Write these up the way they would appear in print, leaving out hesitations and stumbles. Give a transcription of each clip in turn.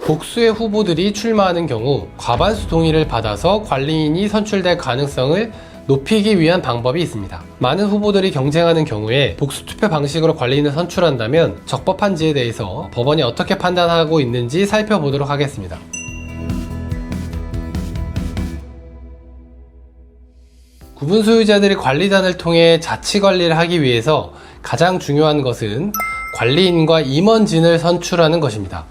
복수의 후보들이 출마하는 경우 과반수 동의를 받아서 관리인이 선출될 가능성을 높이기 위한 방법이 있습니다. 많은 후보들이 경쟁하는 경우에 복수투표 방식으로 관리인을 선출한다면 적법한지에 대해서 법원이 어떻게 판단하고 있는지 살펴보도록 하겠습니다. 구분 소유자들이 관리단을 통해 자치관리를 하기 위해서 가장 중요한 것은 관리인과 임원진을 선출하는 것입니다.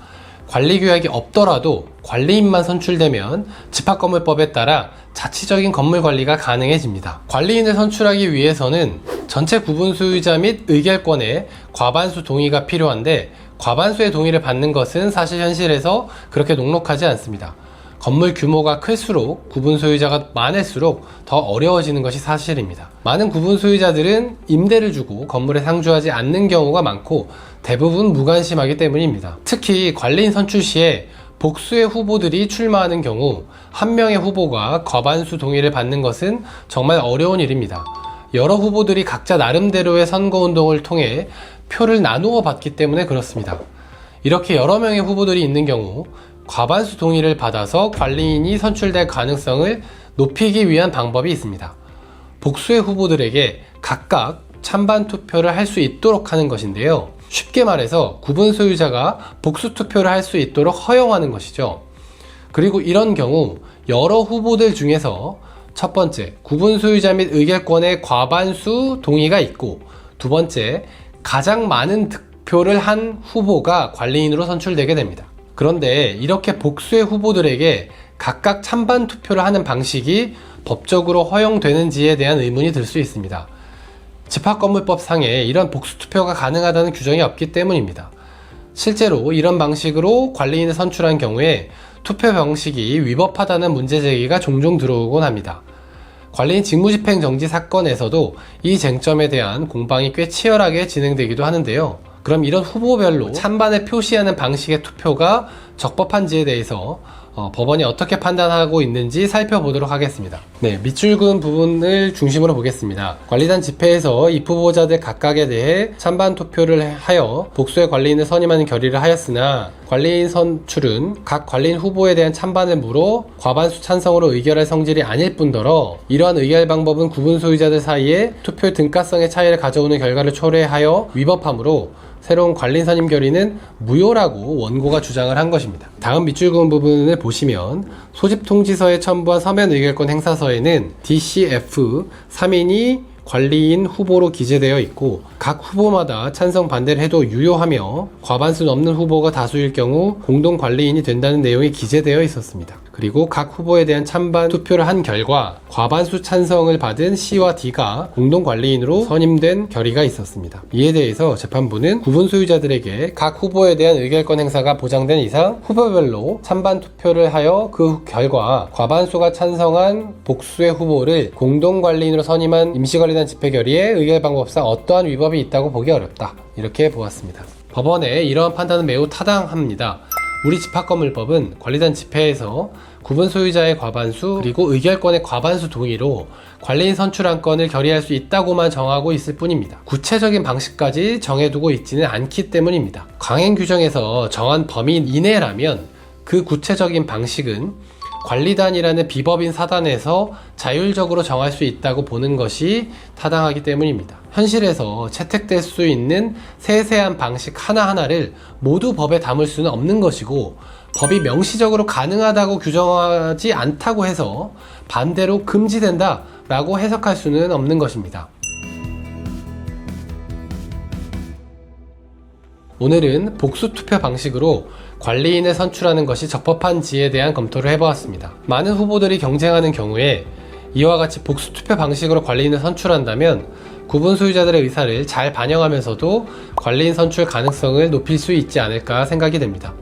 관리규약이 없더라도 관리인만 선출되면 집합건물법에 따라 자치적인 건물관리가 가능해집니다. 관리인을 선출하기 위해서는 전체 구분 소유자 및 의결권의 과반수 동의가 필요한데 과반수의 동의를 받는 것은 사실 현실에서 그렇게 녹록하지 않습니다. 건물 규모가 클수록 구분 소유자가 많을수록 더 어려워지는 것이 사실입니다. 많은 구분 소유자들은 임대를 주고 건물에 상주하지 않는 경우가 많고 대부분 무관심하기 때문입니다. 특히 관리인 선출 시에 복수의 후보들이 출마하는 경우 한 명의 후보가 과반수 동의를 받는 것은 정말 어려운 일입니다. 여러 후보들이 각자 나름대로의 선거운동을 통해 표를 나누어 받기 때문에 그렇습니다. 이렇게 여러 명의 후보들이 있는 경우 과반수 동의를 받아서 관리인이 선출될 가능성을 높이기 위한 방법이 있습니다. 복수의 후보들에게 각각 찬반 투표를 할 수 있도록 하는 것인데요. 쉽게 말해서 구분 소유자가 복수 투표를 할 수 있도록 허용하는 것이죠. 그리고 이런 경우 여러 후보들 중에서 첫 번째, 구분 소유자 및 의결권의 과반수 동의가 있고 두 번째, 가장 많은 득표를 한 후보가 관리인으로 선출되게 됩니다. 그런데 이렇게 복수의 후보들에게 각각 찬반 투표를 하는 방식이 법적으로 허용되는지에 대한 의문이 들 수 있습니다. 집합건물법 상에 이런 복수 투표가 가능하다는 규정이 없기 때문입니다. 실제로 이런 방식으로 관리인을 선출한 경우에 투표 방식이 위법하다는 문제 제기가 종종 들어오곤 합니다. 관리인 직무집행 정지 사건에서도 이 쟁점에 대한 공방이 꽤 치열하게 진행되기도 하는데요. 그럼 이런 후보별로 찬반을 표시하는 방식의 투표가 적법한지에 대해서 법원이 어떻게 판단하고 있는지 살펴보도록 하겠습니다. 밑줄 그은 부분을 중심으로 보겠습니다. 관리단 집회에서 입 후보자들 각각에 대해 찬반 투표를 하여 복수의 관리인을 선임하는 결의를 하였으나 관리인 선출은 각 관리인 후보에 대한 찬반을 물어 과반수 찬성으로 의결할 성질이 아닐 뿐더러 이러한 의결 방법은 구분 소유자들 사이에 투표의 등가성의 차이를 가져오는 결과를 초래하여 위법하므로 새로운 관리인 선임 결의는 무효라고 원고가 주장을 한 것입니다. 다음 밑줄 그은 부분을 보시면 소집 통지서에 첨부한 서면 의결권 행사서에는 DCF 3인이 관리인 후보로 기재되어 있고 각 후보마다 찬성 반대를 해도 유효하며 과반수 넘는 후보가 다수일 경우 공동 관리인이 된다는 내용이 기재되어 있었습니다. 그리고 각 후보에 대한 찬반 투표를 한 결과 과반수 찬성을 받은 C와 D가 공동 관리인으로 선임된 결의가 있었습니다. 이에 대해서 재판부는 구분 소유자들에게 각 후보에 대한 의결권 행사가 보장된 이상 후보별로 찬반 투표를 하여 그 결과 과반수가 찬성한 복수의 후보를 공동 관리인으로 선임한 임시관리단 집회 결의의 의결 방법상 어떠한 위법이 있다고 보기 어렵다. 이렇게 보았습니다. 법원의 이러한 판단은 매우 타당합니다. 우리 집합건물법은 관리단 집회에서 구분 소유자의 과반수 그리고 의결권의 과반수 동의로 관리인 선출 한 건을 결의할 수 있다고만 정하고 있을 뿐입니다. 구체적인 방식까지 정해두고 있지는 않기 때문입니다. 강행 규정에서 정한 범위 이내라면 그 구체적인 방식은 관리단이라는 비법인 사단에서 자율적으로 정할 수 있다고 보는 것이 타당하기 때문입니다. 현실에서 채택될 수 있는 세세한 방식 하나하나를 모두 법에 담을 수는 없는 것이고 법이 명시적으로 가능하다고 규정하지 않다고 해서 반대로 금지된다 라고 해석할 수는 없는 것입니다. 오늘은 복수투표 방식으로 관리인을 선출하는 것이 적법한지에 대한 검토를 해보았습니다. 많은 후보들이 경쟁하는 경우에 이와 같이 복수투표 방식으로 관리인을 선출한다면 구분 소유자들의 의사를 잘 반영하면서도 관리인 선출 가능성을 높일 수 있지 않을까 생각이 됩니다.